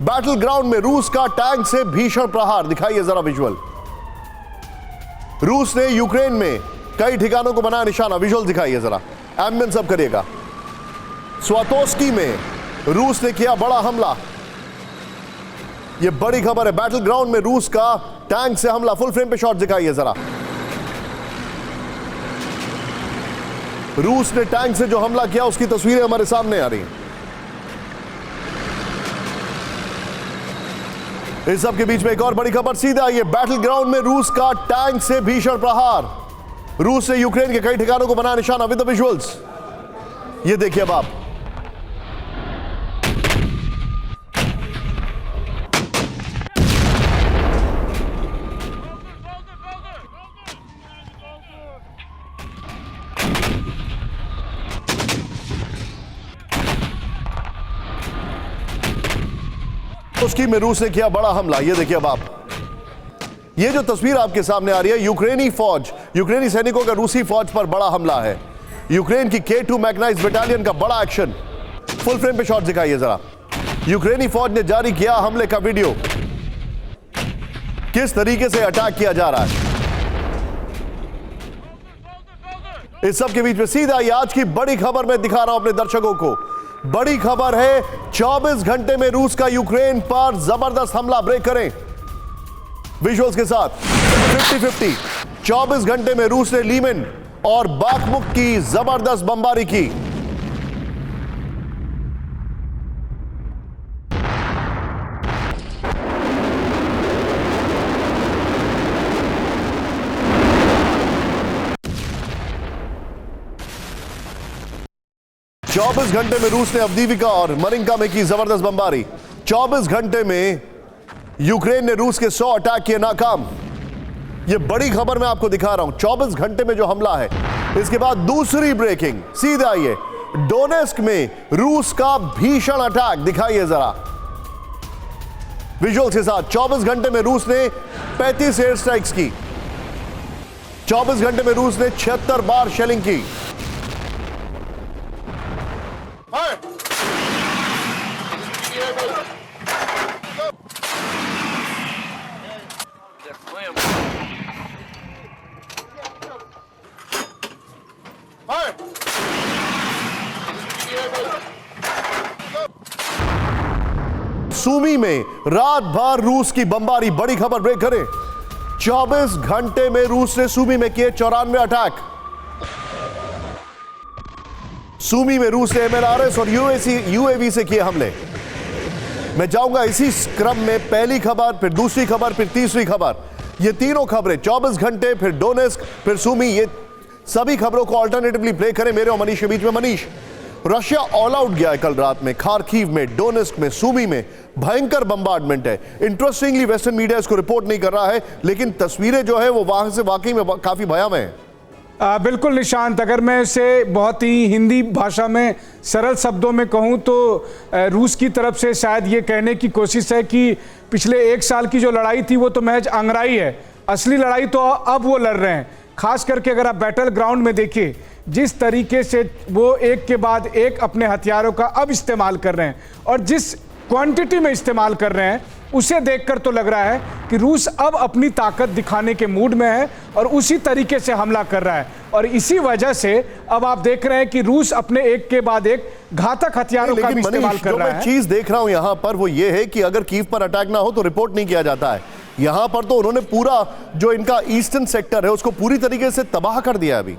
Battle ground में रूस का टैंक से भीषण प्रहार, दिखाइए जरा विजुअल। रूस ने यूक्रेन में कई ठिकानों को बनाया निशाना, विजुअल दिखाइए जरा, एम्बियंस सब करिएगा। स्वातोस्की में रूस ने किया बड़ा हमला, यह बड़ी खबर है। बैटल ग्राउंड में रूस का टैंक से हमला, फुल फ्रेम पे शॉट दिखाइए जरा। रूस ने टैंक से जो हमला किया उसकी तस्वीरें हमारे सामने आ रही हैं। इस सब के बीच में एक और बड़ी खबर सीधा आइए। बैटल ग्राउंड में रूस का टैंक से भीषण प्रहार, रूस ने यूक्रेन के कई ठिकानों को बनाया निशाना, विद द विजुअल्स ये देखिए अब आप। उसकी में रूस ने किया बड़ा हमला, ये देखिए अब आप। ये जो तस्वीर आपके सामने आ रही है, यूक्रेनी फौज, यूक्रेनी सैनिकों का रूसी फौज पर बड़ा हमला है। यूक्रेन की K2 मैकेनाइज्ड बटालियन का बड़ा एक्शन, फुल फ्रेम पे शॉट दिखाइए जरा। यूक्रेनी फौज ने जारी किया हमले का वीडियो, किस तरीके से अटैक किया जा रहा है। इस सब के बीच में सीधा ये आज की बड़ी खबर मैं दिखा रहा हूं अपने दर्शकों को। बड़ी खबर है, 24 घंटे में रूस का यूक्रेन पर जबरदस्त हमला, ब्रेक करें विजुअल्स के साथ। 50-50 24 घंटे में रूस ने लीमन और बाखमुक की जबरदस्त बमबारी की। चौबीस घंटे में रूस ने अवदीविका और मरिंका में की जबरदस्त बमबारी। 24 घंटे में यूक्रेन ने रूस के 100 अटैक किए नाकाम। यह बड़ी खबर मैं आपको दिखा रहा हूं, 24 घंटे में जो हमला है। इसके बाद दूसरी ब्रेकिंग, सीधा आइए, डोनेस्क में रूस का भीषण अटैक, दिखाइए जरा विजुअल्स के साथ। 24 घंटे में रूस ने 35 एयर स्ट्राइक्स की। 24 घंटे में रूस ने 76 बार शेलिंग की। सूमी में रात भर रूस की बमबारी, बड़ी खबर ब्रेक करें। 24 घंटे में रूस ने सूमी में किए 94 अटैक। सूमी में रूस ने MLRS और UAV से किए हमले। मैं जाऊंगा इसी क्रम में, पहली खबर, फिर दूसरी खबर, फिर तीसरी खबर। ये तीनों खबरें 24 घंटे, फिर डोनेस्क, फिर सूमी, ये सभी खबरों को अल्टरनेटिवली प्ले करें मेरे और मनीष के बीच में। मनीष, रशिया ऑल आउट गया है कल रात में, खार्किव में, डोनेस्क में, सूमी में भयंकर बम्बार्डमेंट है। इंटरेस्टिंगली वेस्टर्न मीडिया इसको रिपोर्ट नहीं कर रहा है, लेकिन तस्वीरें जो है वो वहां से वाकई में काफी भयावह हैं। बिल्कुल निशांत, अगर मैं इसे बहुत ही हिंदी भाषा में सरल शब्दों में कहूं तो रूस की तरफ से शायद ये कहने की कोशिश है कि पिछले 1 साल की जो लड़ाई थी वो तो महज आंगराई है, असली लड़ाई तो अब वो लड़ रहे हैं। खास करके अगर आप बैटल ग्राउंड में देखिए, जिस तरीके से वो एक के बाद एक अपने हथियारों का अब इस्तेमाल कर रहे हैं और जिस क्वांटिटी में इस्तेमाल कर रहे हैं, उसे देखकर तो लग रहा है कि रूस अब अपनी ताकत दिखाने के मूड में है और उसी तरीके से हमला कर रहा है। और इसी वजह से अब आप देख रहे हैं कि रूस अपने एक के बाद एक घातक हथियारों का इस्तेमाल कर रहा है। मैं चीज देख रहा हूं यहां पर वो ये है कि अगर कीव पर अटैक ना हो तो रिपोर्ट नहीं किया जाता है। यहां पर तो उन्होंने पूरा जो इनका ईस्टर्न सेक्टर है उसको पूरी तरीके से तबाह कर दिया अभी।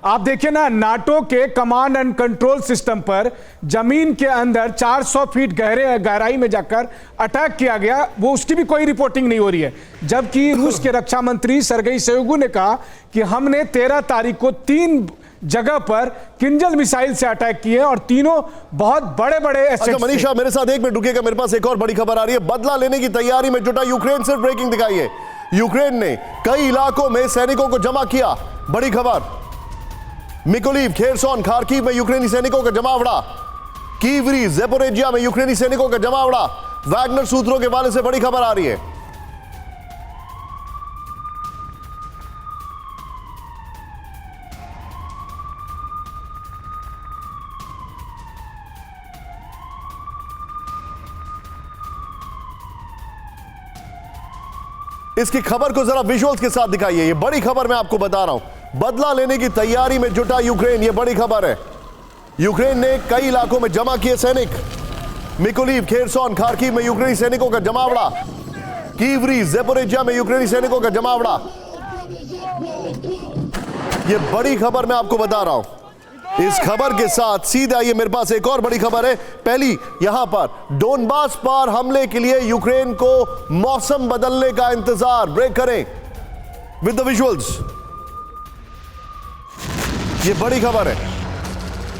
आप देखिए ना, नाटो के कमांड एंड कंट्रोल सिस्टम पर जमीन के अंदर 400 फीट गहराई में जाकर अटैक किया गया, वो उसकी भी कोई रिपोर्टिंग नहीं हो रही है। जबकि रूस के रक्षा मंत्री सर्गेई शोइगु ने कहा कि हमने 13 तारीख को 3 जगह पर किंजल मिसाइल से अटैक किए और तीनों बहुत बड़े बड़े अच्छा मनीषा, मेरे साथ 1 मिनट रुकिएगा, मेरे पास एक और बड़ी खबर आ रही है। बदला लेने की तैयारी में जुटा यूक्रेन, से ब्रेकिंग दिखाइए। यूक्रेन ने कई इलाकों में सैनिकों को जमा किया, बड़ी खबर। मिकोलीव, खेरसोन, खार्किव में यूक्रेनी सैनिकों का जमावड़ा। कीवरी, ज़ेपोरिजिया में यूक्रेनी सैनिकों का जमावड़ा। वैगनर सूत्रों के हवाले से बड़ी खबर आ रही है। इसकी खबर को जरा विजुअल्स के साथ दिखाइए। ये बड़ी खबर मैं आपको बता रहा हूं, बदला लेने की तैयारी में जुटा यूक्रेन। ये बड़ी खबर है। यूक्रेन ने कई इलाकों में जमा किए सैनिक। मिकोलीव, खेरसोन, खार्किव में यूक्रेनी सैनिकों का जमावड़ा। कीवरी, ज़ेपोरिज़िया में यूक्रेनी सैनिकों का जमावड़ा। ये बड़ी खबर मैं आपको बता रहा हूं। इस खबर के साथ सीधे आइए, मेरे पास एक और बड़ी खबर है। पहली, यहां पर डोनबास पर हमले के लिए यूक्रेन को मौसम बदलने का इंतजार। ब्रेक करें विद द विजुअल्स। ये बड़ी खबर है।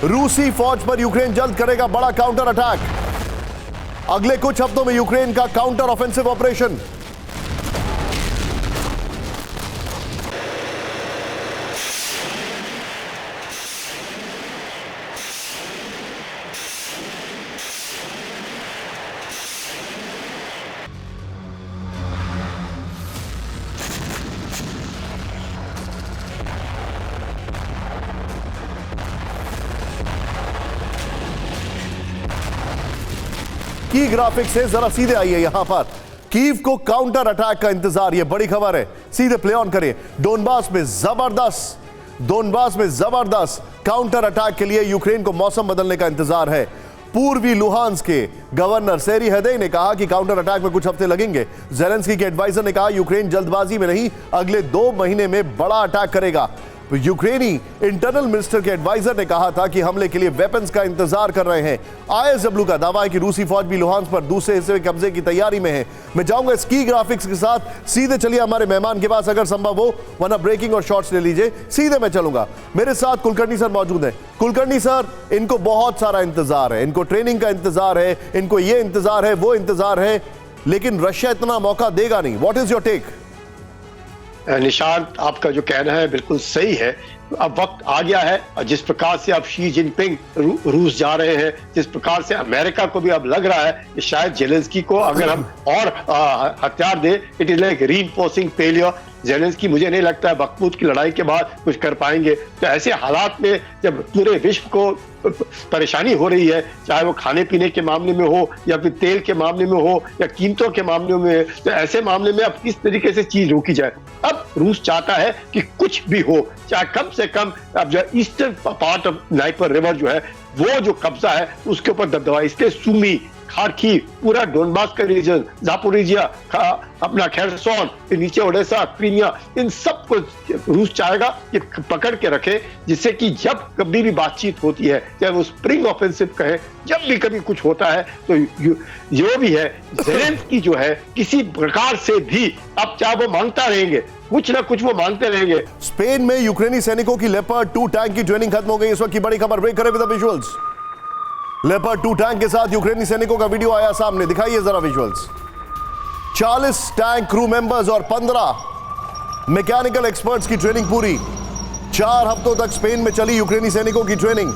रूसी फौज पर यूक्रेन जल्द करेगा बड़ा काउंटर अटैक। अगले कुछ हफ्तों में यूक्रेन का काउंटर ऑफेंसिव ऑपरेशन। की ग्राफिक्स से जरा सीधे आइए। यहां पर कीव को काउंटर अटैक का इंतजार। यह बड़ी खबर है, सीधे प्ले ऑन करिए। डोनबास में जबरदस्त काउंटर अटैक के लिए यूक्रेन को मौसम बदलने का इंतजार है। पूर्वी लुहांस के गवर्नर सेरी हेदेई ने कहा कि काउंटर अटैक में कुछ हफ्ते लगेंगे। जेलेंस्की के एडवाइजर ने कहा यूक्रेन जल्दबाजी में नहीं, अगले 2 महीने में बड़ा अटैक करेगा। यूक्रेनी इंटरनल मिनिस्टर के एडवाइजर ने कहा था कि हमले के लिए वेपन्स का इंतजार कर रहे हैं। आईएसडब्ल्यू का दावा है कि रूसी फौज भी लुहांस पर दूसरे हिस्से कब्जे की तैयारी में है। मैं जाऊंगा स्की ग्राफिक्स के साथ। सीधे चलिए हमारे मेहमान के पास अगर संभव हो, वरना ब्रेकिंग और शॉर्ट्स ले लीजिए। सीधे मैं चलूंगा। मेरे साथ कुलकर्णी सर मौजूद हैं। कुलकर्णी सर, इनको बहुत सारा इंतजार है, इनको ट्रेनिंग का इंतजार है, इनको ये इंतजार है, वो इंतजार है, लेकिन रशिया इतना मौका देगा नहीं। What is your take? Nishant, आपका जो कहना है बिल्कुल सही है। अब वक्त आ गया है, और जिस प्रकार से अब शी जिनपिंग रूस जा रहे हैं, जिस प्रकार से अमेरिका को भी अब लग रहा है कि शायद जेलेंस्की को अगर हम और हथियार दे, it is like reinforcing failure. Zelensky मुझे नहीं लगता है बखमुद की लड़ाई के बाद कुछ कर पाएंगे। तो ऐसे हालात में जब पूरे विश्व को परेशानी हो रही है, चाहे वो खाने पीने के मामले में हो या फिर तेल के मामले में हो या कीमतों के मामले में, तो ऐसे मामले में अब किस तरीके से चीज रोकी जाए। अब रूस चाहता है कि कुछ भी हो, चाहे कम से कम अब जो eastern part of NIPER river जो है, वो जो कब्जा है उसके ऊपर दबदबा। इसलिए सुमी, खार्किव, पूरा डोनबास का रीजन, ज़ापोरिज़िया, अपना खेरसोन, फिर नीचे ओडेसा, क्रीमिया, इन सब को रूस चाहेगा कि पकड़ के रखे, जिससे कि जब कभी भी बातचीत होती है, चाहे वो स्प्रिंग ऑफेंसिव कहे, जब भी कभी कुछ होता है, तो जो भी है जेलेंस्की जो है किसी प्रकार से भी अब चाहे वो मांगता रहेंगे, कुछ ना कुछ वो मांगते रहेंगे। स्पेन में यूक्रेनी सैनिकों की लेपर्ड 2 टैंक की ट्रेनिंग खत्म हो गई। इस वक्त की बड़ी खबर। ब्रेक करें with the visuals. Leopard 2 tank के साथ यूक्रेनी सैनिकों का वीडियो आया सामने, दिखाइए जरा विजुअल्स। 40 टैंक क्रू मेंबर्स और 15 मैकेनिकल एक्सपर्ट्स की ट्रेनिंग पूरी। 4 हफ्तों तक स्पेन में चली यूक्रेनी सैनिकों की ट्रेनिंग।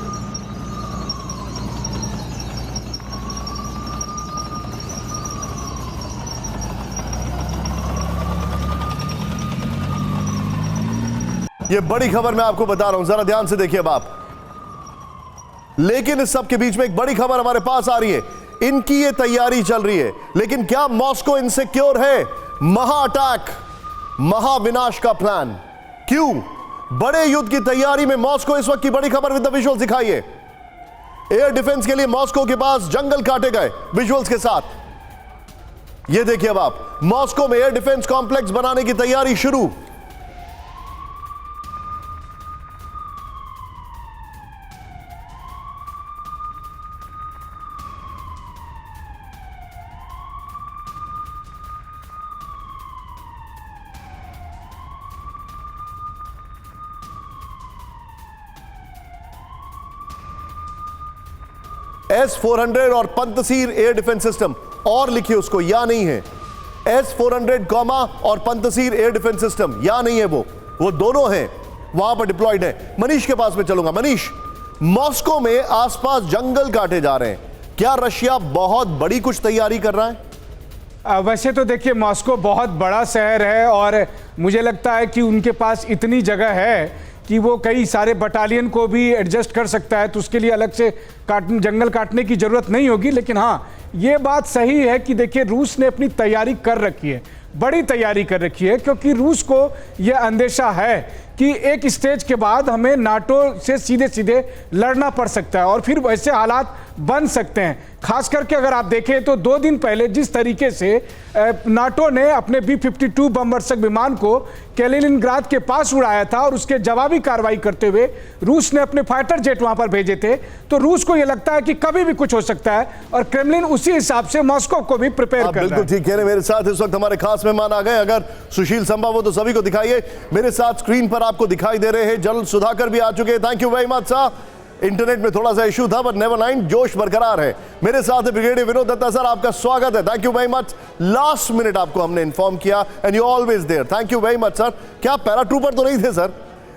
यह बड़ी खबर मैं आपको बता रहा हूं, जरा ध्यान से देखिए अब आप। लेकिन इस सब के बीच में एक बड़ी खबर हमारे पास आ रही है। इनकी ये तैयारी चल रही है, लेकिन क्या मॉस्को इनसिक्योर है? महा अटैक, महाविनाश का प्लान। क्यों? बड़े युद्ध की तैयारी में मॉस्को। इस वक्त की बड़ी खबर विद द विजुअल्स दिखाइए। एयर डिफेंस के लिए मॉस्को के पास जंगल काटे गए, विजुअल्स के साथ। ये देखिए अब आप, मॉस्को में एयर डिफेंस कॉम्प्लेक्स बनाने की तैयारी शुरू। S-400 और पंतसीर एयर डिफेंस सिस्टम, और लिखिए उसको, या नहीं है। S-400 कॉमा और पंतसीर एयर डिफेंस सिस्टम, या नहीं है वो दोनों हैं, वहां पर डिप्लॉयड है। मनीष के पास में चलूंगा। मनीष, मॉस्को में आसपास जंगल काटे जा रहे हैं, क्या रशिया बहुत बड़ी कुछ तैयारी कर रहा है? वैसे तो देखिए, मॉस्को बहुत बड़ा शहर है और मुझे लगता है कि उनके पास इतनी जगह है कि वो कई सारे बटालियन को भी एडजस्ट कर सकता है, तो उसके लिए अलग से जंगल काटने की ज़रूरत नहीं होगी। लेकिन हाँ, ये बात सही है कि देखिए, रूस ने अपनी तैयारी कर रखी है। बड़ी तैयारी कर रखी है, क्योंकि रूस को यह अंदेशा है कि एक स्टेज के बाद हमें नाटो से सीधे सीधे लड़ना पड़ सकता है और फिर वैसे हालात बन सकते हैं। खास करके अगर आप देखें तो 2 दिन पहले जिस तरीके से नाटो ने अपने B-52 बमवर्षक विमान को कैलिनिनग्राद के पास उड़ाया था और उसके जवाबी कार्रवाई करते हुए रूस ने अपने फाइटर जेट वहां पर भेजे थे, तो रूस को यह लगता है कि कभी भी कुछ हो सकता है और क्रेमलिन उसी हिसाब से मॉस्को को भी प्रिपेयर कर रहा है। बिल्कुल ठीक कह रहे हैं। मेरे साथ इस वक्त हमारे खास मेहमान आ गए। अगर सुशील संभव हो तो सभी को दिखाइए। मेरे साथ स्क्रीन पर आपको दिखाई दे रहे हैं जनरल सुधाकर भी आ चुके हैं। Thank you very much sir. Internet में थोड़ा सा इशू था बट नेवर माइंड, जोश बरकरार है। मेरे साथ ब्रिगेडियर विनोद दत्ता सर, आपका स्वागत है। Thank you very much. Last minute आपको हमने इन्फॉर्म किया and you always there. Thank you very much sir. क्या पैराट्रूपर तो नहीं थे सर?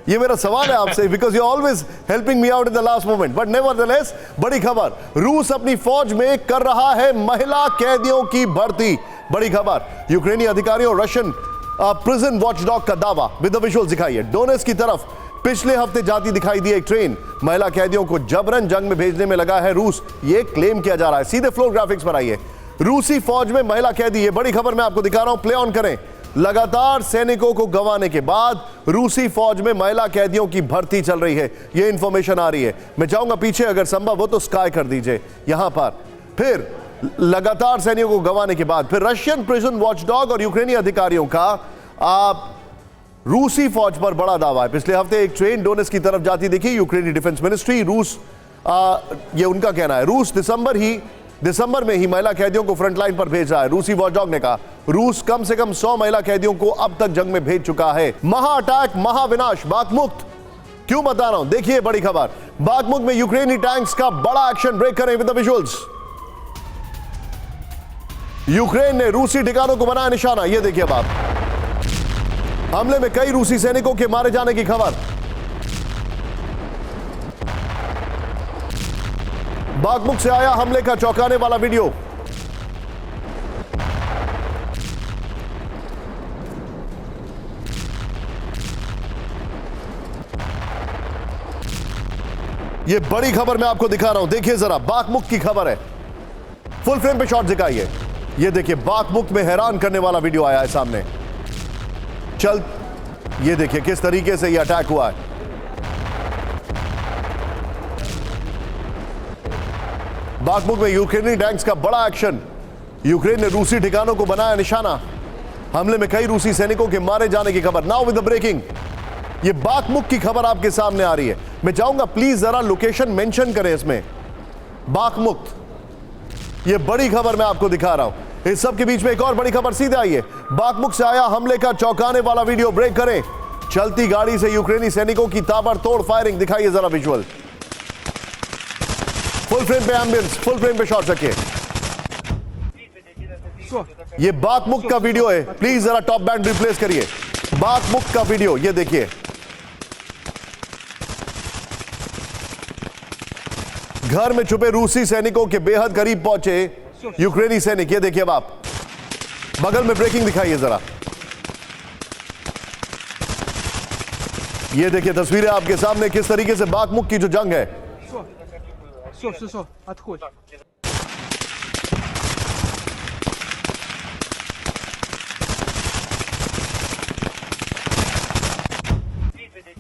ये मेरा सवाल है आपसे, because you always helping me out in the last moment. But nevertheless, बड़ी खबर, रूस अपनी फौज में कर रहा है महिला कैदियों की भर्ती। बड़ी खबर, यूक्रेनी अधिकारियों रशियन प्रिजन वॉचडॉग का दावा। विद द विजुअल्स दिखाइए। डोनेट्स्क की तरफ पिछले हफ्ते जाती दिखाई दी एक ट्रेन, महिला कैदियों को जबरन जंग में भेजने में लगा है रूस, ये क्लेम किया जा रहा है। सीधे फ्लोर ग्राफिक्स पर आइए। रूसी फौज में महिला कैदी, ये बड़ी खबर मैं आपको दिखा रहा हूं, प्ले ऑन करें। लगातार सैनिकों को गंवाने के बाद रूसी फौज में महिला कैदियों की भर्ती चल रही है, ये इंफॉर्मेशन आ रही है। मैं चाहूंगा पीछे अगर संभव हो तो स्काई कर दीजिए यहां पर। फिर लगातार सैनिकों को गंवाने के बाद फिर रशियन प्रिजन वॉचडॉग और यूक्रेनी अधिकारियों का रूसी फौज पर बड़ा दावा है। पिछले हफ्ते एक ट्रेन डोनेट्स्क की तरफ जाती दिखी। यूक्रेनी डिफेंस मिनिस्ट्री, रूस, ये उनका कहना है, रूस दिसंबर में ही महिला कैदियों को फ्रंटलाइन पर भेज रहा है। रूसी वॉचडॉग ने कहा रूस कम से कम 100 महिला कैदियों को अब तक जंग में भेज चुका है। महा अटैक, महाविनाश, बाखमुख। क्यों बता रहा हूं, देखिए बड़ी खबर। बाखमुख में यूक्रेनी टैंक्स का बड़ा एक्शन, ब्रेक करें विद द विजुअल्स। यूक्रेन ने रूसी ठिकानों को बनाया निशाना, ये देखिए अब आप। हमले में कई रूसी सैनिकों के मारे जाने की खबर। बाखमुख से आया हमले का चौंकाने वाला वीडियो। ये बड़ी खबर मैं आपको दिखा रहा हूं, देखिए जरा। बाखमुख की खबर है, फुल फ्रेम पे शॉट दिखाइए। ये देखिए बाखमुख में हैरान करने वाला वीडियो आया है सामने। ये देखिए किस तरीके से ये अटैक हुआ है। बाखमुख में यूक्रेनी टैंक्स का बड़ा एक्शन। यूक्रेन ने रूसी ठिकानों को बनाया निशाना। हमले में कई रूसी सैनिकों के मारे जाने की खबर। नाउ विद द ब्रेकिंग, ये बाखमुख की खबर आपके सामने आ रही है। मैं चाहूंगा प्लीज जरा लोकेशन मेंशन करें इसमें, बाखमुख। ये बड़ी खबर मैं आपको दिखा रहा हूं। इस सब के बीच में एक और बड़ी खबर, सीधे आइए। बाखमुख से आया हमले का चौंकाने वाला वीडियो, ब्रेक करें। चलती गाड़ी से यूक्रेनी सैनिकों की ताबड़तोड़ फायरिंग, दिखाइए जरा विजुअल। फुल फ्रेम पे एम्बियंस, फुल फ्रेम पे शॉट रखिए। ये बाखमुख का वीडियो है, प्लीज जरा टॉप बैंड रिप्लेस करिए। बाखमुख का वीडियो, ये देखिए। घर में छुपे रूसी सैनिकों के बेहद करीब पहुंचे यूक्रेनी सैनिक, ये देखिए अब आप। बगल में ब्रेकिंग दिखाइए जरा। ये देखिए तस्वीरें आपके सामने, किस तरीके से बाखमुख की जो जंग है।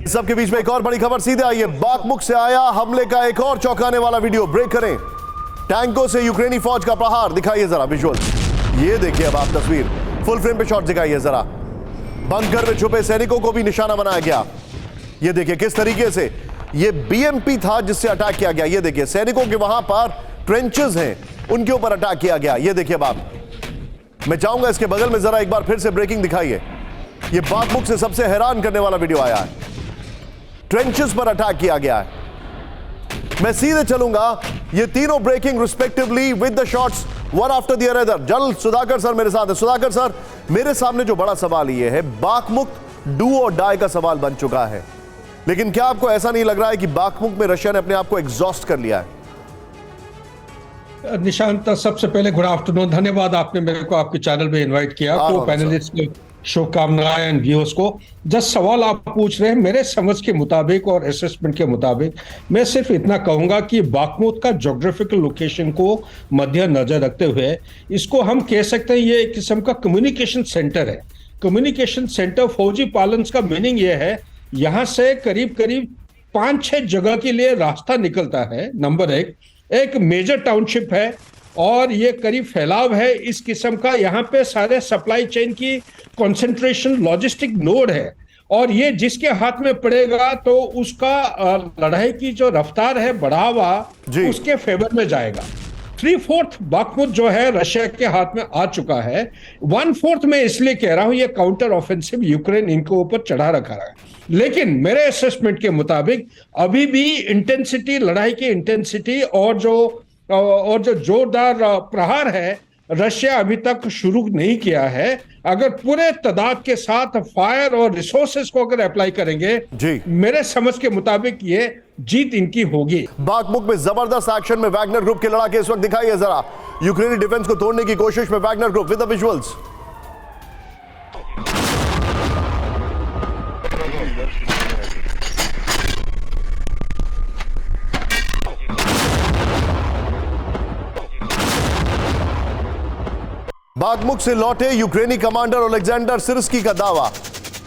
सबके बीच में एक और बड़ी खबर, सीधे आइए। बाखमुख से आया हमले का एक और चौंकाने वाला वीडियो, ब्रेक करें। टैंकों से यूक्रेनी फौज का प्रहार, दिखाइए जरा विजुअल। ये देखिए अब आप तस्वीर, फुल फ्रेम पे शॉट दिखाइए जरा। बंकर में छुपे सैनिकों को भी निशाना बनाया गया। ये देखिए किस तरीके से, ये बीएमपी था जिससे अटैक किया गया। ये देखिए सैनिकों के वहां पर ट्रेंचेस हैं, उनके ऊपर अटैक किया गया। ये देखिए अब आप। मैं चाहूंगा इसके बगल में जरा एक बार फिर से ब्रेकिंग दिखाइए। ये बाखमुख से सबसे हैरान करने वाला वीडियो आया है। ट्रेंचेस पर अटैक किया गया है। मैं सीधे चलूंगा, ये तीनों breaking respectively with the shots one after the other. General Sudhakar sir मेरे साथ है। सुधाकर सर, मेरे सामने जो बड़ा सवाल ये है, बाखमुख डू और डाई का सवाल बन चुका है, लेकिन क्या आपको ऐसा नहीं लग रहा है कि बाखमुख में रशिया ने अपने आप को एग्जॉस्ट कर लिया है? निशांत, सबसे पहले गुड आफ्टरनून, धन्यवाद आपने मेरे को आपके चैनल पे इनवाइट किया। को पैनलिस्ट शुभकामनाएं व्यूअर्स को। जस्ट सवाल आप पूछ रहे हैं, मेरे समझ के मुताबिक और असेसमेंट के मुताबिक मैं सिर्फ इतना कहूंगा कि बाखमुत का ज्योग्राफिकल लोकेशन को मद्देनजर रखते हुए इसको हम कह सकते हैं ये एक किस्म का कम्युनिकेशन सेंटर है। कम्युनिकेशन सेंटर फौजी पालन का मीनिंग ये है, यहां से करीब करीब 5-6 जगह के लिए रास्ता निकलता है। नंबर एक मेजर टाउनशिप है और ये करीब फैलाव है इस किस्म का, यहाँ पे सारे सप्लाई चेन की कंसंट्रेशन लॉजिस्टिक नोड है और ये जिसके हाथ में पड़ेगा तो उसका लड़ाई की जो रफ्तार है बढ़ावा उसके फेवर में जाएगा। 3/4 बाखमुत जो है रशिया के हाथ में आ चुका है। 1/4 में इसलिए कह रहा हूं ये काउंटर ऑफेंसिव यूक्रेन इनके ऊपर चढ़ा रखा है, लेकिन मेरे असेसमेंट के मुताबिक अभी भी इंटेंसिटी, लड़ाई की इंटेंसिटी और जो जोरदार प्रहार है रशिया अभी तक शुरू नहीं किया है। अगर पूरे तादाद के साथ फायर और रिसोर्सेज को अगर अप्लाई करेंगे जी, मेरे समझ के मुताबिक ये जीत इनकी होगी। बाखमुत में जबरदस्त एक्शन में वैगनर ग्रुप के लड़ाके इस वक्त दिखाइए जरा। यूक्रेनी डिफेंस को तोड़ने की कोशिश में Wagner group with the visuals. Bakhmut से लौटे यूक्रेनी कमांडर ओलेक्जेंडर सिर्स्की का दावा।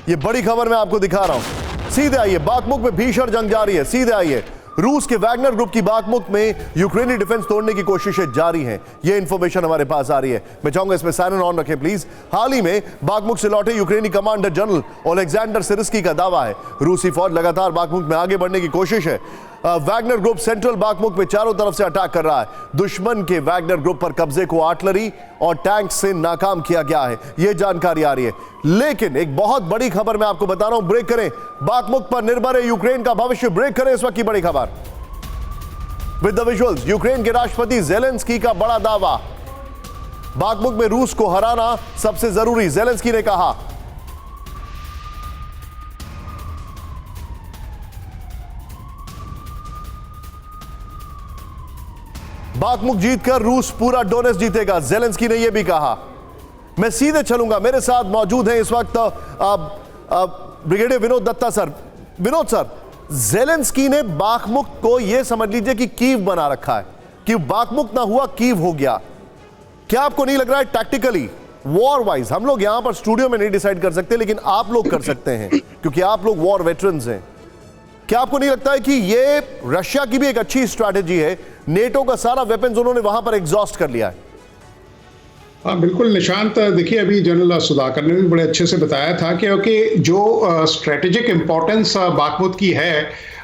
यह बड़ी खबर मैं आपको दिखा रहा हूं। सीधे आइए, बाखमुत में भीषण जंग जारी है। सीधे आइए, रूस के वैगनर ग्रुप की बाखमुत में यूक्रेनी डिफेंस तोड़ने की कोशिशें जारी हैं। यह इंफॉर्मेशन हमारे पास आ रही है। मैं चाहूंगा इसमें साइरन ऑन रखें प्लीज। हाल ही में बाखमुत से लौटे यूक्रेनी कमांडर जनरल ओलेक्जेंडर सिर्स्की का दावा है रूसी फौज लगातार बाखमुत में आगे बढ़ने की कोशिश है। वैगनर ग्रुप सेंट्रल बाखमुत में चारों तरफ से अटैक कर रहा है। दुश्मन के वैगनर ग्रुप पर कब्जे को आर्टिलरी और टैंक से नाकाम किया गया है, यह जानकारी आ रही है। लेकिन एक बहुत बड़ी खबर मैं आपको बता रहा हूं, ब्रेक करें। बाखमुत पर निर्भर है यूक्रेन का भविष्य, ब्रेक करें इस वक्त की बड़ी खबर विद द विजुअल्स। यूक्रेन के राष्ट्रपति ज़ेलेंस्की का बड़ा दावा, बाखमुत में रूस को हराना सबसे जरूरी, ज़ेलेंस्की ने कहा। बाखमुत जीतकर रूस पूरा डोनेट्स्क जीतेगा, ज़ेलेंस्की ने यह भी कहा। मैं सीधे चलूंगा, मेरे साथ मौजूद हैं इस वक्त brigadier Vinod Dutta sir. Vinod sir, Zelensky ने बाखमुत को यह समझ लीजिए कि कीव बना रखा है कि बाखमुत ना हुआ कीव हो गया। क्या आपको नहीं लग रहा है टैक्टिकली वॉर वाइज, हम लोग यहां पर स्टूडियो में नहीं डिसाइड कर सकते लेकिन आप लोग कर सकते हैं क्योंकि आप लोग वॉर वेटरन्स हैं, क्या आपको नहीं लगता है कि यह रशिया की भी एक अच्छी स्ट्रैटेजी है? नेटो का सारा वेपन्स उन्होंने वहां पर एग्जॉस्ट कर लिया है। हाँ बिल्कुल निशांत, देखिए अभी जनरल सुधाकर ने भी बड़े अच्छे से बताया था क्योंकि जो स्ट्रेटेजिक इंपॉर्टेंस बाखमुत की है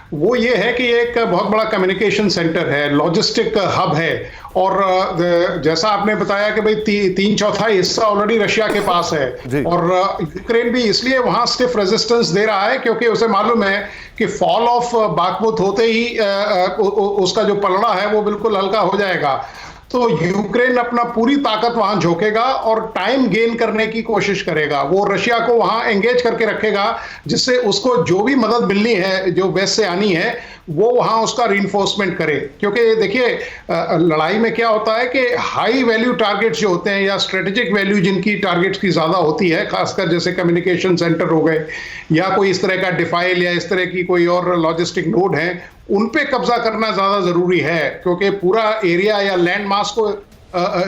वो ये है कि एक बहुत बड़ा कम्युनिकेशन सेंटर है, लॉजिस्टिक हब है और जैसा आपने बताया कि भाई 3/4 हिस्सा ऑलरेडी रशिया के पास है और यूक्रेन भी इसलिए वहां स्टिफ रेजिस्टेंस दे रहा है क्योंकि उसे मालूम है कि फॉल ऑफ बाखमुत होते ही उसका जो पलड़ा है वो बिल्कुल हल्का हो जाएगा। तो यूक्रेन अपना पूरी ताकत वहां झोंकेगा और टाइम गेन करने की कोशिश करेगा। वो रशिया को वहां एंगेज करके रखेगा जिससे उसको जो भी मदद मिलनी है, जो वेस्ट से आनी है, वो वहां उसका रीइंफोर्समेंट करे। क्योंकि देखिए लड़ाई में क्या होता है कि हाई वैल्यू टारगेट्स जो होते हैं या स्ट्रेटेजिक वैल्यू जिनकी टारगेट्स की ज्यादा होती है, खासकर जैसे कम्युनिकेशन सेंटर हो गए या कोई इस तरह का डिफाइल या इस तरह की कोई और लॉजिस्टिक नोड है, उन पे कब्जा करना ज्यादा जरूरी है क्योंकि पूरा एरिया या लैंड मास को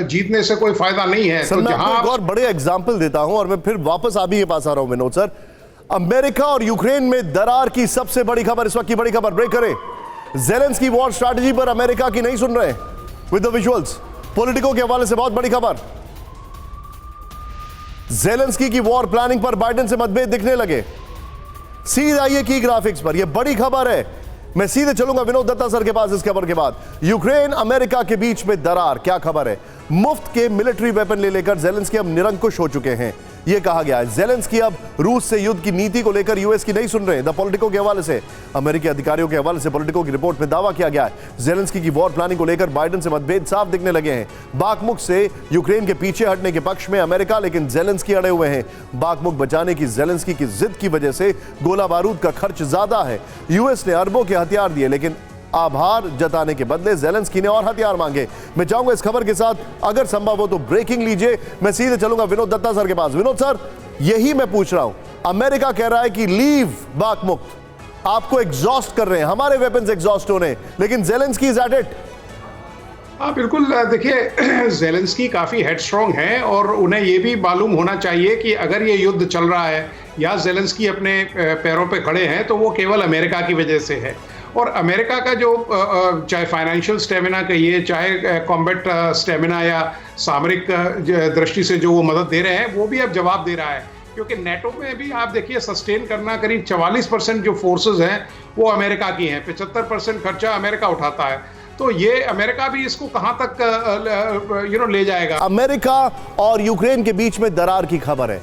जीतने से कोई फायदा नहीं है। तो जहां एक और बड़े एग्जांपल देता हूं और मैं फिर वापस आप ही के पास आ रहा हूं विनोद सर। अमेरिका और यूक्रेन में दरार की सबसे बड़ी खबर, इस वक्त की बड़ी खबर, ब्रेक करें। ज़ेलेंस्की वॉर स्ट्रैटेजी पर अमेरिका की नहीं सुन रहे विद द विजुअल्स। पॉलिटिको के हवाले से बहुत बड़ी खबर, ज़ेलेंस्की की वॉर प्लानिंग पर बाइडेन से मतभेद दिखने लगे। सीधे आइए की ग्राफिक्स पर, यह बड़ी खबर है। मैं सीधे चलूंगा विनोद दत्ता सर के पास इस खबर के बाद। यूक्रेन अमेरिका के बीच में दरार, क्या खबर है? मुफ्त के मिलिट्री वेपन ले लेकर ज़ेलेंस्की अब निरंकुश हो चुके हैं, यह कहा गया है। ज़ेलेंस्की अब रूस से युद्ध की नीति को लेकर यूएस की नहीं सुन रहे। द पॉलिटिको के हवाले से, अमेरिकी अधिकारियों के हवाले से पॉलिटिको की रिपोर्ट में दावा किया गया है ज़ेलेंस्की की वॉर प्लानिंग को लेकर बाइडेन से मतभेद साफ दिखने लगे हैं। बाखमुत से यूक्रेन के पीछे हटने के पक्ष में अमेरिका, लेकिन ज़ेलेंस्की अड़े हुए हैं। बाखमुत बचाने की ज़ेलेंस्की की जिद की वजह से गोला बारूद का खर्च ज्यादा है। यूएस ने अरबों के हथियार दिए लेकिन आभार जताने के बदले ज़ेलेंस्की ने और हथियार मांगे। मैं चाहूंगा इस खबर के साथ अगर संभव हो तो ब्रेकिंग लीजिए। मैं सीधे चलूंगा विनोद दत्ता सर के पास। विनोद सर, यही मैं पूछ रहा हूं। अमेरिका कह रहा है कि लीव बाकमुख, आपको एग्जॉस्ट कर रहे हैं, हमारे वेपन्स एग्जॉस्ट हो रहे हैं, लेकिन ज़ेलेंस्की इज एट इट। हाँ बिल्कुल, देखिए ज़ेलेंस्की काफ़ी हेडस्ट्रॉन्ग है और उन्हें ये भी मालूम होना चाहिए कि अगर ये युद्ध चल रहा है या ज़ेलेंस्की अपने पैरों पे खड़े हैं तो वो केवल अमेरिका की वजह से है। और अमेरिका का जो चाहे फाइनेंशियल स्टेमिना कहिए, चाहे कॉम्बैट स्टेमिना या सामरिक दृष्टि से जो वो मदद दे रहे हैं, वो भी अब जवाब दे रहा है। क्योंकि नेटो में भी आप देखिए सस्टेन करना करीब 44% जो फोर्सेस हैं वो अमेरिका की हैं, 75% खर्चा अमेरिका उठाता है। तो ये अमेरिका भी इसको कहां तक ले जाएगा। अमेरिका और यूक्रेन के बीच में दरार की खबर है।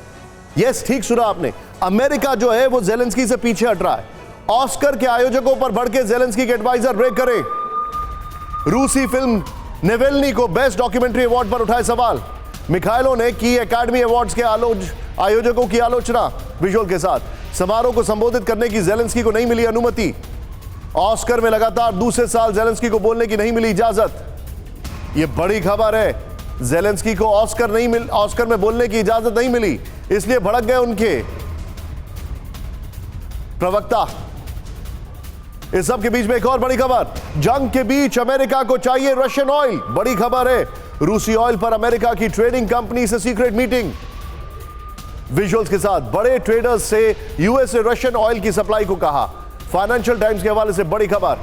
यस, ठीक सुना आपने, अमेरिका जो है वो ज़ेलेंस्की से पीछे हट रहा है। ऑस्कर के आयोजकों पर बढ़ के ज़ेलेंस्की के एडवाइजर ब्रेक करे। रूसी फिल्म नेवेल्नी को बेस्ट डॉक्यूमेंट्री अवार्ड पर उठाए सवाल। मिखाइलो ने की एकेडमी अवार्ड्स के आयोजकों की आलोचना विजुअल के साथ। समारोह को संबोधित करने की ज़ेलेंस्की को नहीं मिली अनुमति। ऑस्कर में लगातार दूसरे साल ज़ेलेंस्की को बोलने की नहीं मिली इजाजत। यह बड़ी खबर है। ज़ेलेंस्की को ऑस्कर में बोलने की इजाजत नहीं मिली, इसलिए भड़क गए उनके प्रवक्ता। इस सब के बीच में एक और बड़ी खबर, जंग के बीच अमेरिका को चाहिए रशियन ऑयल। बड़ी खबर है, रूसी ऑयल पर अमेरिका की ट्रेडिंग कंपनी से सीक्रेट मीटिंग। विजुअल्स के साथ बड़े ट्रेडर्स से यूएस से रशियन ऑयल की सप्लाई को कहा। फाइनेंशियल टाइम्स के हवाले से बड़ी खबर।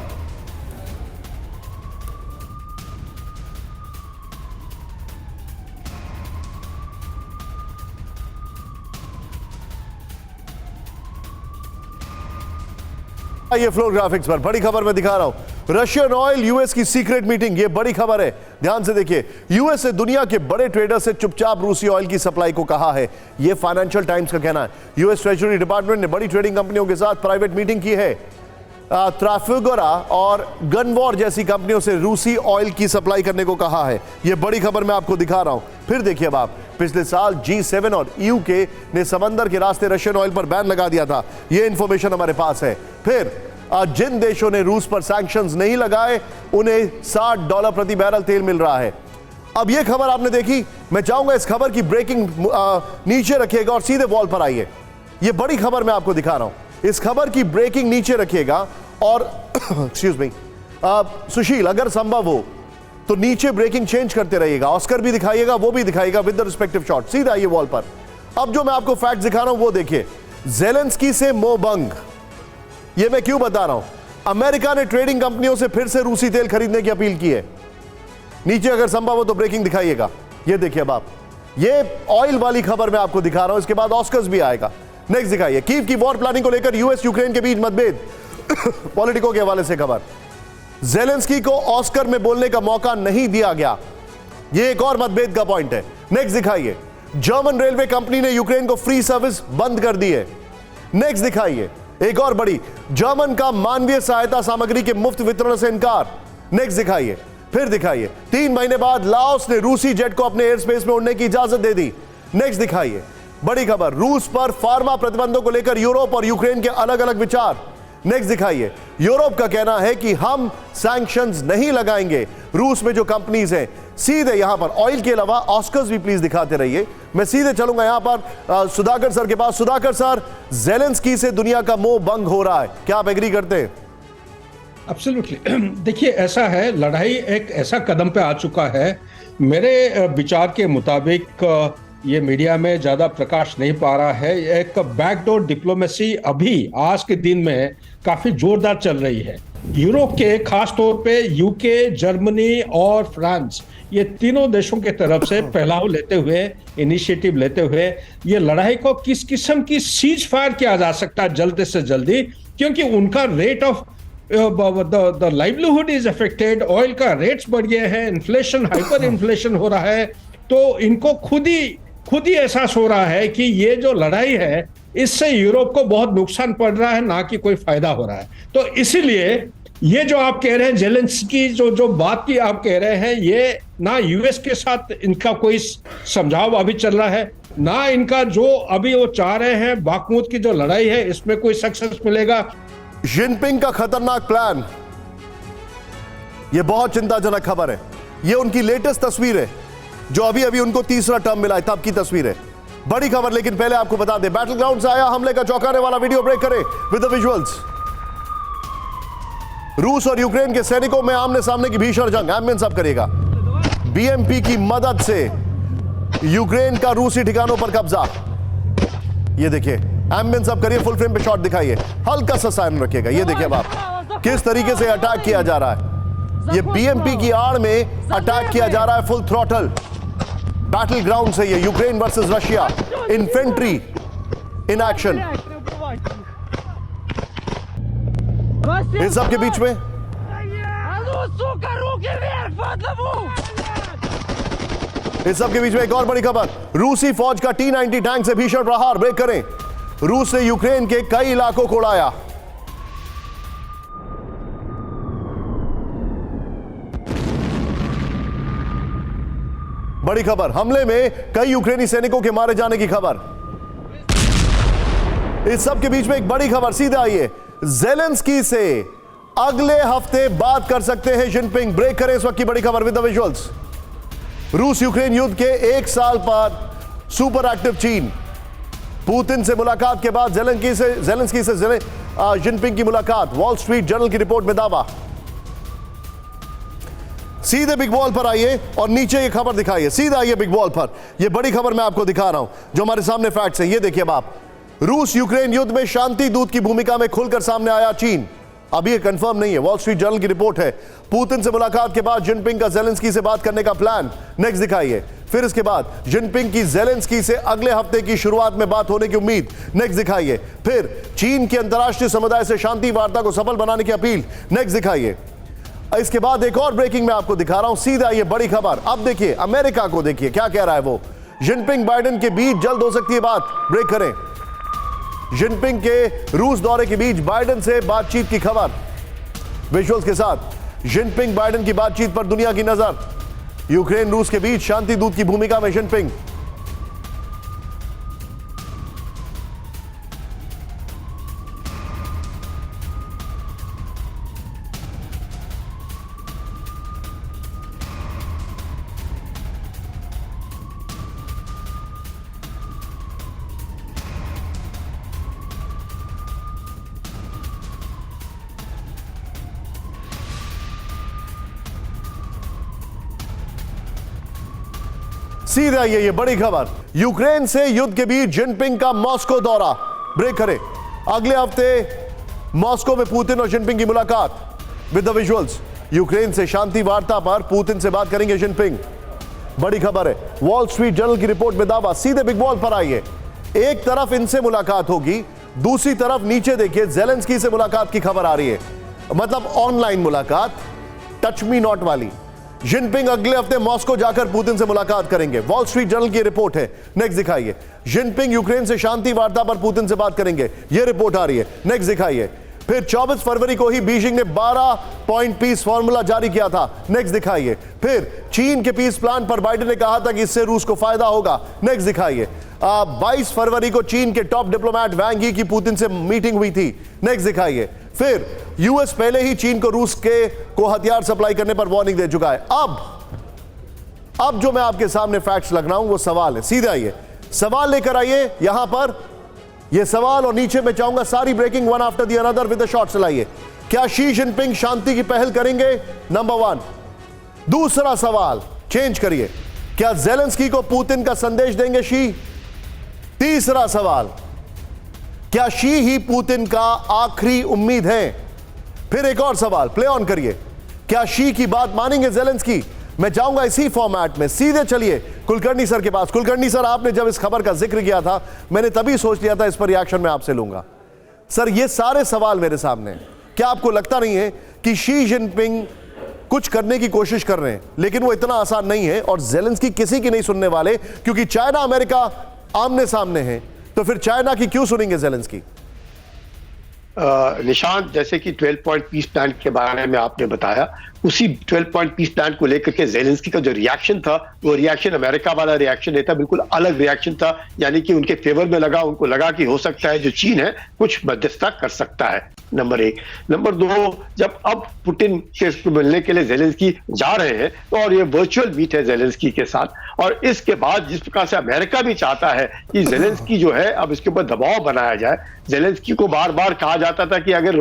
ये फ्लोर ग्राफिक्स पर बड़ी खबर मैं दिखा रहा हूं, रशियन ऑयल यूएस की सीक्रेट मीटिंग। ये बड़ी खबर है, ध्यान से देखिए। यूएस से दुनिया के बड़े ट्रेडर से चुपचाप रूसी ऑयल की सप्लाई को कहा है। ये फाइनेंशियल टाइम्स का कहना है। यूएस ट्रेजरी डिपार्टमेंट ने बड़ी ट्रेडिंग कंपनियों के साथ प्राइवेट मीटिंग की है। ट्राफेगोरा और गनवॉर जैसी कंपनियों से रूसी ऑयल की सप्लाई करने को कहा है। यह बड़ी खबर मैं आपको दिखा रहा हूं। फिर देखिए अब आप, पिछले साल G7 और यूके ने समंदर के रास्ते रशियन ऑयल पर बैन लगा दिया था। यह इंफॉर्मेशन हमारे पास है। फिर जिन देशों ने रूस पर सैंक्शंस नहीं लगाए उन्हें $60 प्रति बैरल तेल मिल रहा है। अब यह खबर आपने देखी, मैं चाहूंगा इस खबर की ब्रेकिंग नीचे रखिएगा और सीधे वॉल पर आइए। यह बड़ी खबर मैं आपको दिखा रहा हूं। इस खबर की ब्रेकिंग नीचे रखिएगा और एक्सक्यूज मी सुशील, अगर संभव हो तो नीचे ब्रेकिंग चेंज करते रहिएगा। ऑस्कर भी दिखाइएगा, वो भी दिखाइएगा विद द रिस्पेक्टिव शॉट। सीधा आइए वॉल पर। अब जो मैं आपको फैक्ट दिखा रहा हूं वो देखिए। ज़ेलेंस्की से मोहभंग, ये मैं क्यों बता रहा हूं। अमेरिका ने ट्रेडिंग कंपनियों से फिर से रूसी तेल खरीदने की अपील की है। नीचे अगर संभव हो तो ब्रेकिंग दिखाइएगा। ये देखिए अब आप, ये ऑयल वाली खबर मैं आपको दिखा रहा हूं। इसके बाद ऑस्कर्स भी आएगा। नेक्स्ट दिखाइए, कीव की वॉर प्लानिंग को लेकर यूएस यूक्रेन के बीच मतभेद। पॉलिटिको के हवाले से खबर, ज़ेलेंस्की को ऑस्कर में बोलने का मौका नहीं दिया गया। यह एक और मतभेद का पॉइंट है। नेक्स्ट दिखाइए, जर्मन रेलवे कंपनी ने यूक्रेन को फ्री सर्विस बंद कर दी है। नेक्स्ट दिखाइए, एक और बड़ी, जर्मन का मानवीय सहायता सामग्री के मुफ्त वितरण से इनकार। नेक्स्ट दिखाइए, फिर दिखाइए, 3 महीने बाद लाओस ने रूसी जेट को अपने एयर स्पेस में उड़ने की इजाजत दे दी। नेक्स्ट दिखाइए, बड़ी खबर, रूस पर फार्मा प्रतिबंधों को लेकर यूरोप और यूक्रेन के अलग अलग विचार। नेक्स्ट दिखाइए, यूरोप का कहना है कि हम सैंक्शंस नहीं लगाएंगे रूस में जो कंपनीज हैं। सीधे यहां पर ऑयल के अलावा ऑस्कर्स भी प्लीज दिखाते रहिए। मैं सीधे चलूंगा यहां पर सुधाकर सर के पास। सुधाकर सर, ज़ेलेंस्की से दुनिया का मोह भंग हो रहा है, क्या आप एग्री करते हैं? एब्सोल्युटली। देखिए, ऐसा है, लड़ाई एक ऐसा कदम पे आ चुका है, मेरे विचार के मुताबिक ये मीडिया में ज्यादा प्रकाश नहीं पा रहा है। एक बैकडोर डिप्लोमेसी अभी आज के दिन में काफी जोरदार चल रही है। यूरोप के, खास तौर पे यूके, जर्मनी और फ्रांस, ये तीनों देशों के तरफ से फैलाव लेते हुए, इनिशिएटिव लेते हुए ये लड़ाई को किस किस्म की सीज फायर किया जा सकता है जल्दी से जल्दी, क्योंकि उनका rate of the livelihood is affected. Oil का रेट्स बढ़ गए हैं, इन्फ्लेशन, हाइपर इन्फ्लेशन हो रहा है। तो इनको खुद ही एहसास हो रहा है कि ये जो लड़ाई है इससे यूरोप को बहुत नुकसान पड़ रहा है, ना कि कोई फायदा हो रहा है। तो इसीलिए ये जो आप कह रहे हैं, ज़ेलेंस्की जो बात की आप कह रहे हैं, ये ना यूएस के साथ इनका कोई समझाव अभी चल रहा है, ना इनका जो अभी वो चाह रहे हैं बाखमुत की जो लड़ाई है इसमें कोई सक्सेस मिलेगा। जिनपिंग का खतरनाक प्लान, यह बहुत चिंताजनक खबर है। यह उनकी लेटेस्ट तस्वीर है, जो अभी अभी उनको तीसरा टर्म मिला है तब की तस्वीर है। बड़ी खबर, लेकिन पहले आपको बता दें, बैटल ग्राउंड से आया हमले का चौंकाने वाला वीडियो, ब्रेक करें विद द विजुअल्स। रूस और यूक्रेन के सैनिकों में आमने सामने की भीषण जंग। एम्बियंस अब करिएगा। बीएमपी की मदद से यूक्रेन का रूसी ठिकानों पर कब्जा। ये देखिए, एम्बियंस अब करिए, फुल फ्रेम पे शॉट दिखाइए, हल्का सा साइलेंट रखिएगा। ये देखिए अब आप किस तरीके से अटैक किया जा रहा है। ये बीएमपी की आड़ में अटैक किया जा रहा है, फुल थ्रॉटल। बैटल ग्राउंड से ये Ukraine versus Russia, infantry in action. इस सब के बीच में एक और बड़ी खबर, रूसी फौज का T-90 टैंक से भीषण प्रहार। ब्रेक करें। रूस ने यूक्रेन के कई इलाकों को उड़ाया। बड़ी खबर, हमले में कई यूक्रेनी सैनिकों के मारे जाने की खबर। इस सब के बीच में एक बड़ी खबर, सीधे आइए, ज़ेलेंस्की से अगले हफ्ते बात कर सकते हैं जिनपिंग। ब्रेक करें इस वक्त की बड़ी खबर विद द विजुअल्स। रूस यूक्रेन युद्ध के 1 साल पर सुपर एक्टिव चीन। पुतिन से मुलाकात के बाद ज़ेलेंस्की से जिनपिंग की मुलाकात। वॉल स्ट्रीट जर्नल की रिपोर्ट में दावा। सीधे बिग बॉल पर आइए और नीचे ये खबर दिखाइए। सीधा आइए बिग बॉल पर, ये बड़ी खबर मैं आपको दिखा रहा हूं जो हमारे सामने फैक्ट्स हैं। ये देखिए अब आप, रूस यूक्रेन युद्ध में शांति दूत की भूमिका में खुलकर सामने आया चीन। अभी ये कंफर्म नहीं है, वॉल स्ट्रीट जर्नल की रिपोर्ट है। पुतिन से मुलाकात के बाद जिनपिंग का ज़ेलेंस्की से बात करने का प्लान। नेक्स्ट दिखाइए। फिर इसके बाद जिनपिंग की ज़ेलेंस्की से अगले हफ्ते की शुरुआत में बात होने की उम्मीद। नेक्स्ट दिखाइए। फिर चीन के अंतर्राष्ट्रीय समुदाय से शांति वार्ता को सफल बनाने की अपील। नेक्स्ट दिखाइए। इसके बाद एक और ब्रेकिंग मैं आपको दिखा रहा हूं, सीधा ये बड़ी खबर। अब देखिए अमेरिका को, देखिए क्या कह रहा है वो। जिनपिंग बाइडेन के बीच जल्द हो सकती है बात। ब्रेक करें। जिनपिंग के रूस दौरे के बीच बाइडेन से बातचीत की खबर विजुअल्स के साथ। जिनपिंग बाइडेन की बातचीत पर दुनिया की नजर। यूक्रेन रूस के बीच शांति दूत की भूमिका में जिनपिंग। सीधे आइए, ये बड़ी खबर, यूक्रेन से युद्ध के बीच जिनपिंग का मॉस्को दौरा। ब्रेक करें। अगले हफ्ते मॉस्को में पुतिन और जिनपिंग की मुलाकात विद द विजुअल्स। यूक्रेन से शांति वार्ता पर पुतिन से बात करेंगे जिनपिंग। बड़ी खबर है, वॉल स्ट्रीट जर्नल की रिपोर्ट में दावा। सीधे बिग बॉल पर आइए। एक तरफ इनसे मुलाकात होगी, दूसरी तरफ नीचे देखिए ज़ेलेंस्की से मुलाकात की खबर आ रही है, मतलब ऑनलाइन मुलाकात, टच मी नॉट वाली। जिनपिंग अगले हफ्ते मॉस्को जाकर पुतिन से मुलाकात करेंगे। वॉल स्ट्रीट जर्नल की रिपोर्ट है। नेक्स्ट दिखाइए। जिनपिंग यूक्रेन से शांति वार्ता पर पुतिन से बात करेंगे, यह रिपोर्ट आ रही है। नेक्स्ट दिखाइए। फिर 24 फरवरी को ही बीजिंग ने 12 पॉइंट पीस फॉर्मूला जारी किया था। नेक्स्ट दिखाइए। फिर चीन के पीस प्लान पर बाइडेन ने कहा था कि इससे रूस को फायदा होगा। नेक्स्ट दिखाइए। 22 फरवरी को चीन के टॉप डिप्लोमेट वांग यी की पुतिन से मीटिंग हुई थी। नेक्स्ट दिखाइए। फिर यूएस पहले ही चीन को रूस को हथियार सप्लाई करने पर वार्निंग दे चुका है। अब जो मैं आपके सामने फैक्ट्स लग रहा हूं वो सवाल है। सीधे आइए, सवाल लेकर आइए यहां पर। ये सवाल और नीचे मैं चाहूंगा सारी breaking one after the another with the shots लाइए। क्या शी जिनपिंग शांति की पहल करेंगे? नंबर 1। दूसरा सवाल चेंज करिए, क्या ज़ेलेंस्की को पुतिन का संदेश देंगे शी? तीसरा सवाल, क्या शी ही पुतिन का आखिरी उम्मीद है? फिर एक और सवाल प्ले ऑन करिए, क्या शी की बात मानेंगे ज़ेलेंस्की? मैं चाहूंगा इसी फॉर्मेट में सीधे चलिए कुलकर्णी सर के पास। कुलकर्णी सर, आपने जब इस खबर का जिक्र किया था मैंने तभी सोच लिया था इस पर रिएक्शन मैं आपसे लूंगा। सर, ये सारे सवाल मेरे सामने हैं। क्या आपको लगता नहीं है कि शी जिनपिंग कुछ करने की कोशिश कर रहे हैं, लेकिन वो इतना आसान नहीं है और ज़ेलेंस्की किसी की नहीं सुनने वाले, क्योंकि चाइना अमेरिका आमने सामने है, तो फिर चाइना की क्यों सुनेंगे ज़ेलेंस्की? निशांत, जैसे कि 12 पॉइंट पीस प्लान के बारे में आपने बताया, उसी 12 पॉइंट पीस प्लान को लेकर के ज़ेलेंस्की का जो रिएक्शन था, वो रिएक्शन अमेरिका वाला रिएक्शन नहीं था, बिल्कुल अलग रिएक्शन था। यानी कि उनके फेवर में लगा, उनको लगा कि हो सकता है जो चीन है कुछ मध्यस्थता कर सकता है, नंबर 1। नंबर 2, जब अब पुतिन के मिलने के लिए ज़ेलेंस्की जा रहे हैं तो, और ये वर्चुअल मीट है ज़ेलेंस्की के साथ, और इसके बाद जिस प्रकार से अमेरिका भी चाहता है कि ज़ेलेंस्की जो है अब इसके ऊपर दबाव बनाया जाए। ज़ेलेंस्की को बार बार कहा जाता था कि अगर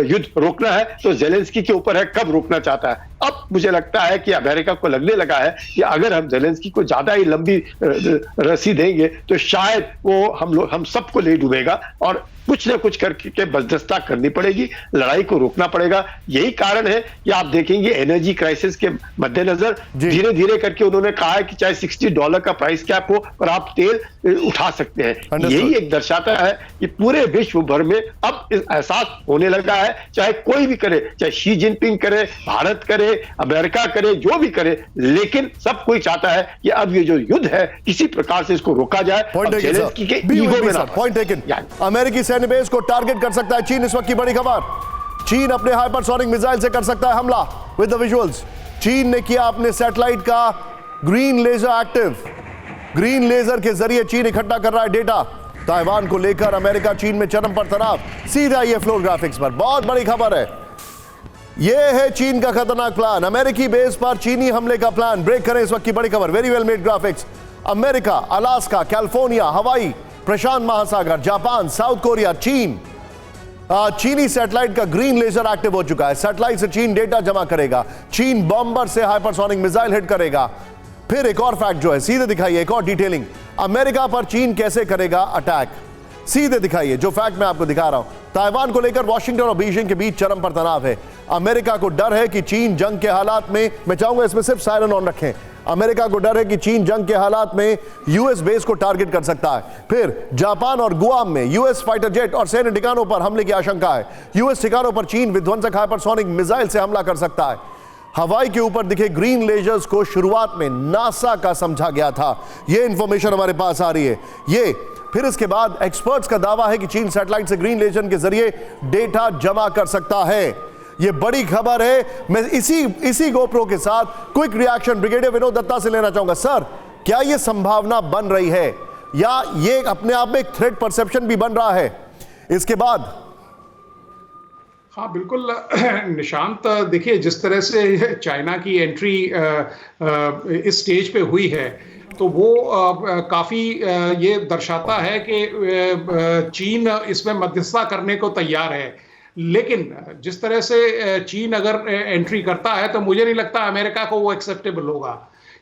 युद्ध रोकना है तो ज़ेलेंस्की के ऊपर है, कब रोकना चाहता है। अब मुझे लगता है कि अमेरिका को लगने लगा है कि अगर हम ज़ेलेंस्की को ज्यादा ही लंबी रस्सी देंगे तो शायद वो हम सबको ले डूबेगा, और कुछ ना कुछ करके मध्यस्थता करनी पड़ेगी, लड़ाई को रोकना पड़ेगा। यही कारण है कि आप देखेंगे एनर्जी क्राइसिस के मद्देनजर धीरे धीरे करके उन्होंने कहा है कि चाहे $60 का प्राइस कैप हो और आप तेल उठा सकते हैं। यही एक दर्शाता है कि पूरे विश्व भर में अब इस एहसास होने लगा है, चाहे कोई भी करे, चाहे शी जिनपिंग करे, भारत करे, अमेरिका करे, जो भी करे, लेकिन सब कोई चाहता है कि अब ये जो युद्ध है किसी प्रकार से इसको रोका जाए। ज़ेलेंस्की के ईगो में ना पॉइंट टेकन। अमेरिकी सैन्य बेस को टारगेट कर सकता है चीन। इस वक्त की बड़ी खबर, चीन अपने हाइपरसोनिक मिसाइल से कर सकता है हमला। विद द विजुअल्स, चीन ने किया अपने सैटेलाइट का green laser active. Green laser के जरिए चीन इकट्ठा कर रहा है डेटा। ताइवान को लेकर अमेरिका चीन में चरम पर तनाव। सीधा ये फ्लोर ग्राफिक्स पर बहुत बड़ी खबर है। यह है चीन का खतरनाक प्लान, अमेरिकी बेस पर चीनी हमले का प्लान। ब्रेक करें इस वक्त की बड़ी खबर, very well made graphics. America, Alaska, California, हवाई, प्रशांत महासागर, जापान, साउथ कोरिया, चीन। चीनी सैटेलाइट का ग्रीन लेजर एक्टिव हो चुका है। सैटेलाइट से चीन डेटा जमा करेगा, चीन बॉम्बर से हाइपरसोनिक मिसाइल हिट करेगा। फिर एक और फैक्ट जो है, सीधे दिखाइए, एक और डिटेलिंग, अमेरिका पर चीन कैसे करेगा अटैक। सीधे दिखाइए जो फैक्ट मैं आपको दिखा रहा हूं। ताइवान को लेकर वॉशिंगटन और बीजिंग के बीच चरम पर तनाव है। अमेरिका को डर है कि चीन जंग के हालात में, मैं चाहूंगा इसमें सिर्फ सायरन ऑन रखें, अमेरिका को डर है कि चीन जंग के हालात में यूएस बेस को टारगेट कर सकता है। फिर जापान और गुआम में यूएस फाइटर जेट और सैन्य ठिकानों पर हमले की आशंका है। यूएस ठिकानों पर चीन विध्वंसक हाइपरसोनिक मिसाइल से हमला कर सकता है। हवाई के ऊपर दिखे ग्रीन लेजर्स को शुरुआत में नासा का समझा गया था, यह इंफॉर्मेशन हमारे पास आ रही है। ये फिर इसके बाद एक्सपर्ट्स का दावा है कि चीन सैटेलाइट से ग्रीन लेजर के जरिए डेटा जमा कर सकता है। यह बड़ी खबर है। मैं इसी गोप्रो के साथ quick reaction brigadier Vinod Dutta से लेना चाहूंगा। सर, क्या यह संभावना बन रही है या यह अपने आप में एक थ्रेट परसेप्शन भी बन रहा है इसके बाद? हाँ बिल्कुल निशांत, देखिए जिस तरह से चाइना की एंट्री इस स्टेज पे हुई है तो वो काफ़ी ये दर्शाता है कि चीन इसमें मध्यस्थता करने को तैयार है। लेकिन जिस तरह से चीन अगर एंट्री करता है तो मुझे नहीं लगता अमेरिका को वो एक्सेप्टेबल होगा,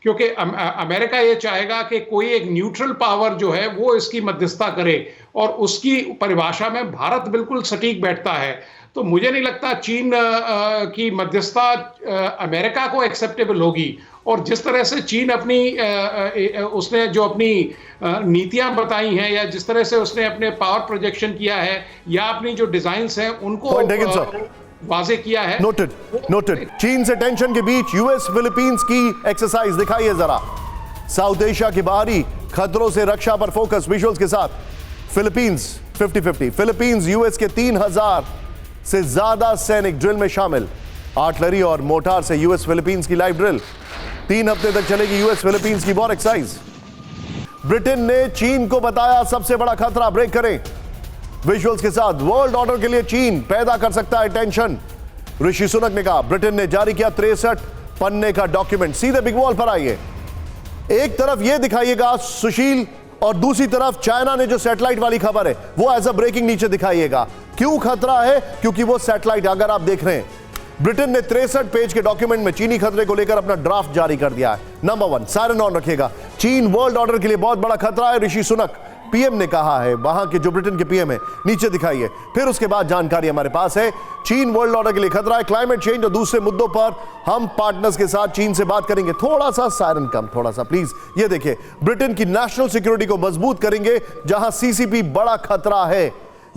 क्योंकि अमेरिका ये चाहेगा कि कोई एक न्यूट्रल पावर जो है वो इसकी मध्यस्थता करे, और उसकी परिभाषा में भारत बिल्कुल सटीक बैठता है। तो मुझे नहीं लगता चीन की मध्यस्थता अमेरिका को एक्सेप्टेबल होगी। और जिस तरह से चीन अपनी उसने जो अपनी नीतियां बताई हैं, या जिस तरह से उसने अपने पावर प्रोजेक्शन किया है, या अपनी जो डिजाइन्स हैं उनको वाजे किया है। नोटेड। चीन से टेंशन के बीच यूएस फिलीपींस की एक्सरसाइज दिखाइए जरा। साउथ एशिया के बाहरी खतरों से रक्षा पर फोकस विजुअल्स के साथ। फिलीपींस 50-50, फिलीपींस यूएस के 3000 से ज्यादा सैनिक ड्रिल में शामिल। आर्टिलरी और मोटार से यूएस फिलीपींस की लाइव ड्रिल 3 हफ्ते तक चलेगी। यूएस फिलीपींस की वॉर एक्सरसाइज। ब्रिटेन ने चीन को बताया सबसे बड़ा खतरा। ब्रेक करें विजुअल्स के साथ। वर्ल्ड ऑर्डर के लिए चीन पैदा कर सकता है टेंशन, ऋषि सुनक ने कहा। ब्रिटेन ने जारी किया 63 पन्ने का डॉक्यूमेंट। सीधे बिग वॉल पर आइए, एक तरफ यह दिखाइएगा सुशील, और दूसरी तरफ चाइना ने जो सैटेलाइट वाली खबर है वो एज अ ब्रेकिंग नीचे दिखाइएगा। क्यों खतरा है? क्योंकि वो सैटेलाइट अगर आप देख रहे हैं, ब्रिटेन ने 63 पेज के डॉक्यूमेंट में चीनी खतरे को लेकर अपना ड्राफ्ट जारी कर दिया है। नंबर 1, सायरन ऑन रखिएगा, चीन वर्ल्ड ऑर्डर के लिए बहुत बड़ा खतरा है, ऋषि सुनक पीएम ने कहा है, वहां के जो ब्रिटेन के पीएम है। नीचे दिखाइए। फिर उसके बाद जानकारी हमारे पास है, चीन वर्ल्ड ऑर्डर के लिए खतरा है, क्लाइमेट चेंज और दूसरे मुद्दों पर हम पार्टनर्स के साथ चीन से बात करेंगे। थोड़ा सा सायरन कम, थोड़ा सा प्लीज। ये देखिए, ब्रिटेन की नेशनल सिक्योरिटी को मजबूत करेंगे जहां सीसीपी बड़ा खतरा है,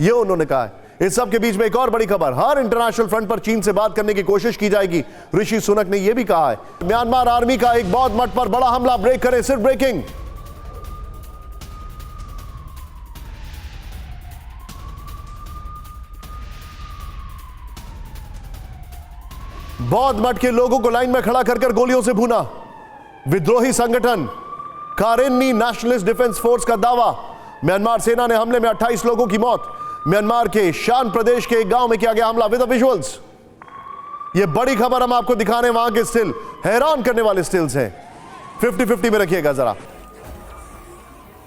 ये उन्होंने कहा है। इस सब के बीच में एक और बड़ी खबर, हर इंटरनेशनल फ्रंट पर चीन से बात करने की कोशिश की जाएगी, ऋषि सुनक ने यह भी कहा है। म्यांमार आर्मी का एक बौद्ध मठ पर बड़ा हमला। ब्रेक करें, सिर्फ ब्रेकिंग। बौद्ध मठ के लोगों को लाइन में खड़ा कर गोलियों से भूना। विद्रोही संगठन कारेन्नी नेशनलिस्ट डिफेंस फोर्स का दावा, म्यांमार सेना ने हमले में 28 लोगों की मौत। म्यांमार के शान प्रदेश के एक गांव में किया गया हमला। विद विजुअल्स, ये बड़ी खबर हम आपको दिखा रहे हैं। वहां के स्टिल हैरान करने वाले स्टिल्स हैं। 50-50 में रखिएगा जरा,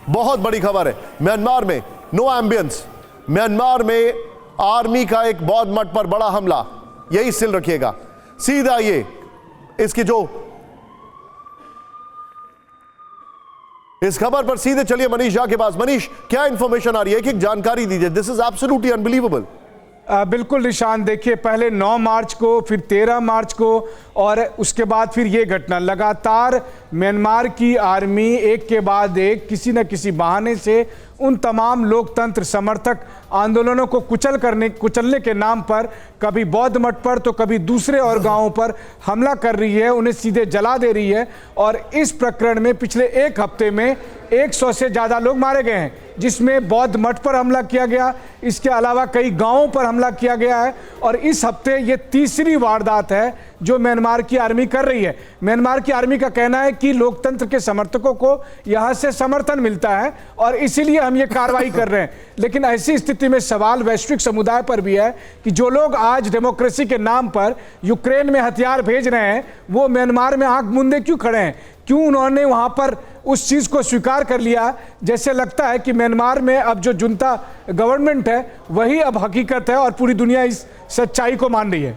बहुत बड़ी खबर है। म्यांमार में नो एम्बियंस, म्यांमार में आर्मी का एक बौद्ध मठ पर बड़ा हमला, यही स्टिल रखिएगा। सीधा ये इसकी जो इस खबर पर सीधे चलिए मनीष झा के पास। मनीष, क्या इंफॉर्मेशन आ रही है? कि जानकारी दीजिए। This is absolutely unbelievable. बिल्कुल निशान, देखिए पहले 9 मार्च को, फिर 13 मार्च को और उसके बाद फिर ये घटना। लगातार म्यांमार की आर्मी एक के बाद एक किसी न किसी बहाने से उन तमाम लोकतंत्र समर्थक आंदोलनों को कुचलने के नाम पर कभी बौद्ध मठ पर तो कभी दूसरे और गांवों पर हमला कर रही है, उन्हें सीधे जला दे रही है। और इस प्रकरण में पिछले एक हफ्ते में 100 से ज़्यादा लोग मारे गए हैं, जिसमें बौद्ध मठ पर हमला किया गया, इसके अलावा कई गांवों पर हमला किया गया है। और इस हफ्ते ये तीसरी वारदात है जो म्यांमार की आर्मी कर रही है। म्यांमार की आर्मी का कहना है कि लोकतंत्र के समर्थकों को यहाँ से समर्थन मिलता है और इसीलिए हम ये कार्रवाई कर रहे हैं। लेकिन ऐसी स्थिति में सवाल वैश्विक समुदाय पर भी है कि जो लोग आज डेमोक्रेसी के नाम पर यूक्रेन में हथियार भेज रहे हैं, वो म्यांमार में आंख मूंदे क्यों खड़े हैं? क्यों उन्होंने वहां पर उस चीज को स्वीकार कर लिया? जैसे लगता है कि म्यांमार में अब जो जुंता गवर्नमेंट है वही अब हकीकत है और पूरी दुनिया इस सच्चाई को मान रही है।